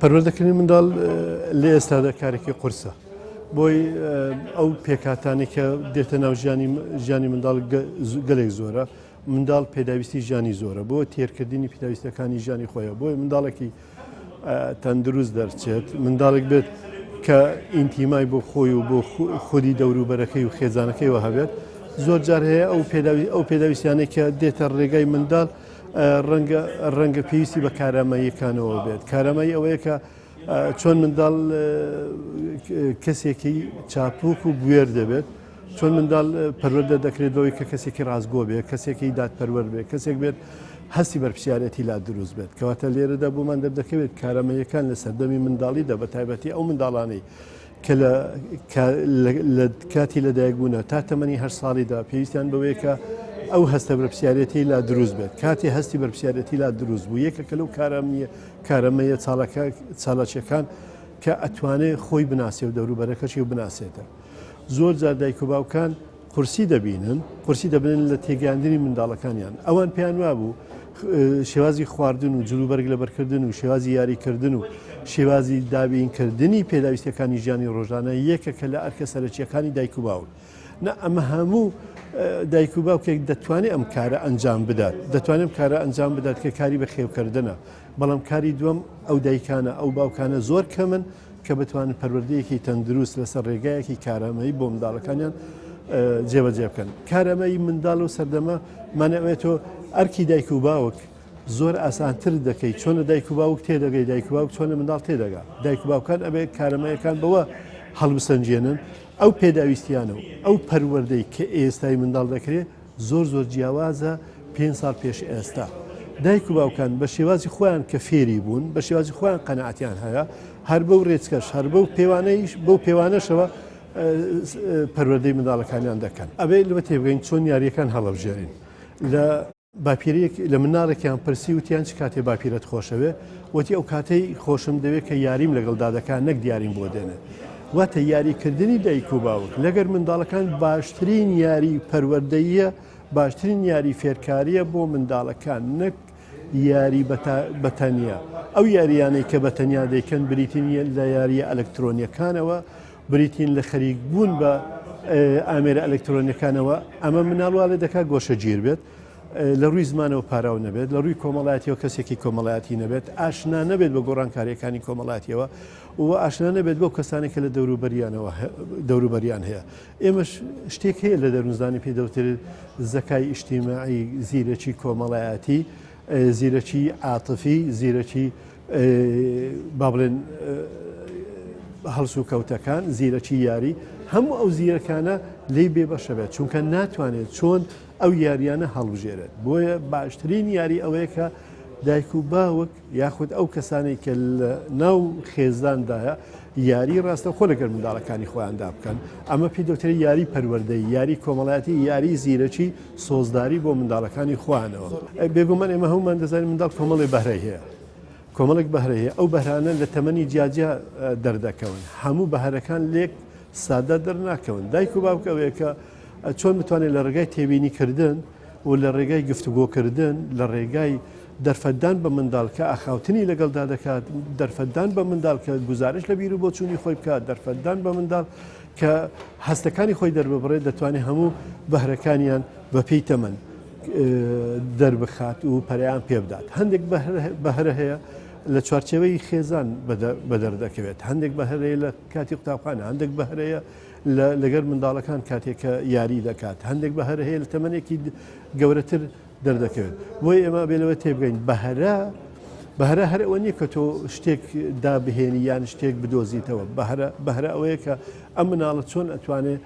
پەروەردەکردنی منداڵ لە ئێستادا کارێکی قورسە بۆی ئەو پێکاتانی کە دێتە ناو ژیانی منداڵ گەلێک زۆرە منداڵ پێداویستی ژیانی زۆرە بۆ تێرکردنی پێداویستەکانی ژیانی خۆیە بۆی منداڵێکی تەندروست دەرچێت منداڵێک بێت کە ئینتیمای بۆ خۆی و بۆ خودی دەوروبەرەکەی و خێزانەکەیەوە هەبێت زۆر جار هەیە ئەو پێداویستیانەی کە دێتە ڕێگای منداڵ ڕەنگە پێویستی بە کاراماییەکانەوە بێت کارامایی ئەوەیە کە چۆن منداڵ کەسێکی چاپوک و گوێر دەبێت چۆن منداڵ پەروەردە دەکرێت بەوەی کە کەسێکی ڕازگۆ بێت کەسێکی دادپەروەر بێت کەسێک بێت هەستی بەرپرسیارەتی لا دروست بێت کەواتە لێرەدا بۆمان دەردەکەوێت کارامەیەکان لە سەردەمی منداڵیدا بە تایبەتی ئەو منداڵانەی کە لە کاتی لەدایکبوونە تا تەمەنی 8 ساڵیدا پێویستیان بەوەیە کە ئەو هەستە بەرپرسیارەتی لا دروست بێت کاتی هەستی بەرپرسیارەتی لا دروست بوو یەکێکە لەو کارامەیە چالاکیەکان کە ئەتوانێت خۆی بناسێ و دەوروبەرەکەشی و بناسێتە زۆر جار دایک و باوکان قورسی دەبینن لە تێگەیاندنی منداڵەکانیان ئەوان پێیان وابوو شێوازی خواردن و جلوبەرگ لەبەرکردن و شێوازی یاریکردن و شێوازی دابینکردنی پێداویستەکانی ژیانی ڕۆژانە یەکێکە لە ئەرکە سەرەکیەکانی دایک و باوک ئەمە هەموو دایک و باوکێک دەتوانێت ئەم کارە ئەنجام بدات دەتوانێت کارە ئەنجام بدات کە کاری بە خێوکردنە بەڵام کاری دووەم ئەو دایکانە ئەو باوکانە زۆر کەمن کە بتوانن پەروەردەیەکی تەندروست لەسەر ڕێگایەکی کارامەیی بۆ منداڵەکانیان جێبەجێ بکەن کارامەیی منداڵ و سەردەمە مانەوێتەوە ئەرکی دایک و باوک زۆر ئاسانتر دەکەیت چۆنە دایک و باوک تێدەگەی دایک و باوک چۆنە منداڵ تێدەگا دایک و باوکان ئەبێ کارامەیەکان بەوە هەڵبسەنجێنن ئەو پێداویستیانە و ئەو پەروەردەی کە ئێستای منداڵ دەکرێت زۆر جیاوازە 5 ساڵ پێش ئێستا دایک و باوکان بە شێوازی خۆیان کە فێری بوون بە شێوازی خۆیان قەنەعەتیان هەیە هەر بەو ڕێچکەش هەر بەو پێوانەشەوە پەروەردەی منداڵەکانیان دەکەن ئەبێ لەوە تێبگەین چۆن یاریەکان هەڵەبژێرین لە باپیرەیەک لە مناڵێکیان پرسی وتیان چ کاتێ باپیرەت خۆشەوێ وتی ئەو کاتەی خۆشم دەوێت کە یاریم لەگەڵدا دەکات نەک دیاریم بۆ دێنێ واتە یاریکردنی دایک و باوک لەگەر منداڵەکان باشترین یاری پەروەردەیە باشترین یاری فێرکاریە بۆ منداڵەکان نەک یاری بەتەنیا ئەو یاریانەی کە بەتەنیا دەیکەن بریتین لە یاریە ئەلکترۆنیەکانەوە بریتین لە خەریک بوون بە ئامێرە ئەلکترۆنیەکانەوە ئەمە مناڵوا لێ دەکات گۆشە گیر بێت لە ڕووی زمانەوە پاراو نەبێت لە ڕووی کۆمەڵایەتیەوە کەسێکی کۆمەڵایەتی نەبێت ئاشنا نەبێت بە گۆڕانکاریەکانی کۆمەڵایەتیەوە و ئاشنا نەبێت بۆ کەسانێکە لە دەوروبەریان هەیە ئێمەش شتێک هەیە لە دەروونزانی پێدەوتر زەکای ئیجتیماعی زیرەکی کۆمەڵایەتی زیرەکی عاتفی زیرەکی با بڵێن هەڵس و کەوتەکان زیرەکی یاری هەموو ئەو زیرەکانە لێی بێبەشە بێت چونکە ناتوانێت چۆن ئەو یاریانە هەڵبژێرێت بۆیە باشترین یاری ئەوەیە کە دایک و باوک یاخود ئەو کەسانی کە لە ناو خێزاندایە یاری ڕاستە خۆ لەگەر منداڵەکانی خۆیاندا بکەن ئەمە پێدەوتری یاری پەروەردەی یاری کۆمەڵایەتی یاری زیرەکی سۆزداری بۆ منداڵەکانی خۆیانەوە بێگومان ئێمە هەمومان دەزانین منداڵ کۆمەڵی بەهرەی هەیە کۆمەڵێک بەهرە هەیە ئەو بەهرانە لە تەمەنی جیاجیا دەردەکەون هەموو بەهرەکان لێک سادە دەرناکەون دایک و باوک ئەوەیە کە چۆن بتوانێت لە ڕێگای تێبینیکردن و لە ڕێگای گفتوگۆکردن لە ڕێگای دەرفەتدان بە منداڵ کە ئاخاوتنی لەگەڵدا دەکات دەرفەتدان بە منداڵ کە گزارش لە بیر و بۆچوونی خۆی بکات دەرفەتدان بە منداڵ کە هەستەکانی خۆی دەرببڕێت دەتوانێت هەموو بەهرەکانیان بەپێی تەمەن دەربخات و پەریان پێ بدات هەندێک بەهرە هەیە لە چوارچێوەی خێزان بەدەردەکەوێت هەندێک بەهرەیە لە کاتی قوتابخانە هەندێک بەهرەیە لەگەر منداڵەکان کاتێکە یاری دەکات هەندێک بەهرە هەیە لە تەمەنێکی گەورەتر دەردەکەوێت بۆی ئێمە بێلەوە تێبگەین بەهرە هەر ئەوە نییە کە تۆ شتێک دابهێنی یان شتێک بدۆزیتەوە بەهرە ئەوەیە کە ئەم مناڵە چۆن ئەتوانێت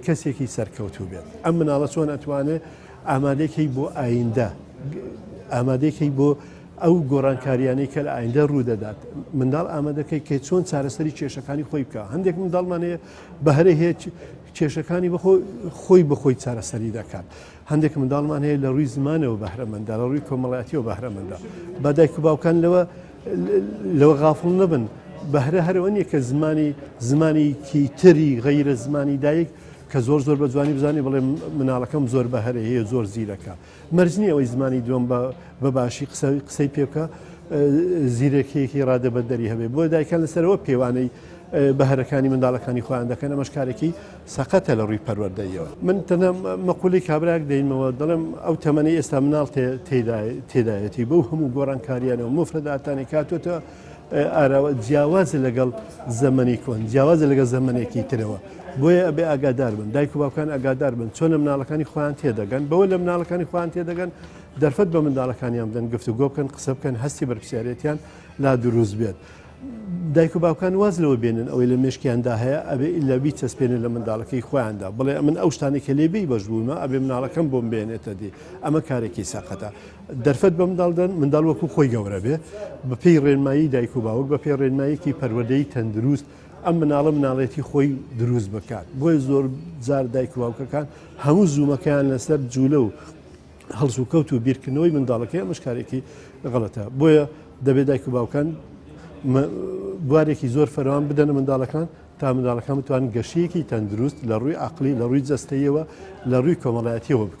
کەسێکی سەرکەوتوو بێت ئەم مناڵە چۆن ئەتوانێت ئامادەیەکی بۆ ئایندە ئامادەیەکی بۆ ئەو گۆڕانکاریانەی کە لە ئایندە ڕوودەدات منداڵ ئامادەکەی کە چۆن چارەسەری کێشەکانی خۆی بکە هەندێک منداڵمانەیە بەهرە هەیە کێشەکانی خۆی بەخۆی چارەسەری دەکات هەندێک منداڵمان هەیە لە ڕووی زمانەوە بەهرەمەندە لە ڕووی کۆمەڵایەتیەوە بەهرەمەندە با دایک و باوکان لەوە غافڵ نەبن بەهرە هەرەوە نییە کە زمانێکی تری غەیرە زمانی دایک کە زۆر بە جوانی بزانانی بڵێ مناڵەکەم زۆر بەهرە هەیە زۆر زیرەکە مەرجنی ئەوەی زمانی دووەم بە باشی قسەی پێ بکە زیرەکیەکی ڕادەبەردەری هەبێ بۆ دایکان لەسەرەوە پێوانەی بەهرەکانی منداڵەکانی خۆیان دەکەن ئەمە شکارێکی سەقەتە لە ڕووی پەروەردەیەوە من تەنە مەقولەی کابراک دەینەوە دەڵێم ئەو تەمەنی ئێستا مناڵ تێدایەتی بەو هەموو گۆڕانکاریانەوە مفرەداتانی کاتۆتە جیاوازە لەگەڵ زەمەنی کۆن جیاوازە لەگەڵ زەمنێکی ترەوە بۆیە ئەبێ ئاگادار بن دایک و باوکان ئاگادار بن چۆن لە مناڵەکانی خۆیان تێدەگەن بەوە لە مناڵەکانی خۆیان تێدەگەن دەرفەت بە منداڵەکانیان بدەن گفتوگۆ بکەن قسە بکەن هەستی بەرپرسیارەتیان لا دروست بێت دایک و باوکان واز لەوە بێنن ئەوەی لە مێشکیاندا هەیە ئەبێ ئیلا بیچەسپێنن لە منداڵەکەی خۆیاندا بڵێ من ئەو شتانێکە لێبی بەشبوومە ئەبێ مناڵەکەم بۆم بێنێتە دی ئەمە کارێکی ساقەتە دەرفەت بە منداڵدەن منداڵ وەکو خۆی گەورە بێ بەپێی ڕێنمایی دایک و باوک بەپێی ڕێنماییکی پەروەردەی تەندروست ئەم مناڵەتی خۆی دروست بکات بۆی زۆر جار دایک و باوکەکان هەموو زوومەکەیان لەسەر جوولە و هەڵس و کەوت و بیرکردنەوەی منداڵەکەی مشکارێکی غەڵەتە بۆیە دەبێت دایک و باوکان بوارێکی زۆر فەرەوان بدەنە منداڵەکان تا منداڵەکان بتوانن گەشەیەکی تەندروست لە ڕووی عەقلی لە ڕووی جەستەییەوە لە ڕووی کۆمەڵایەتیەوە بکەن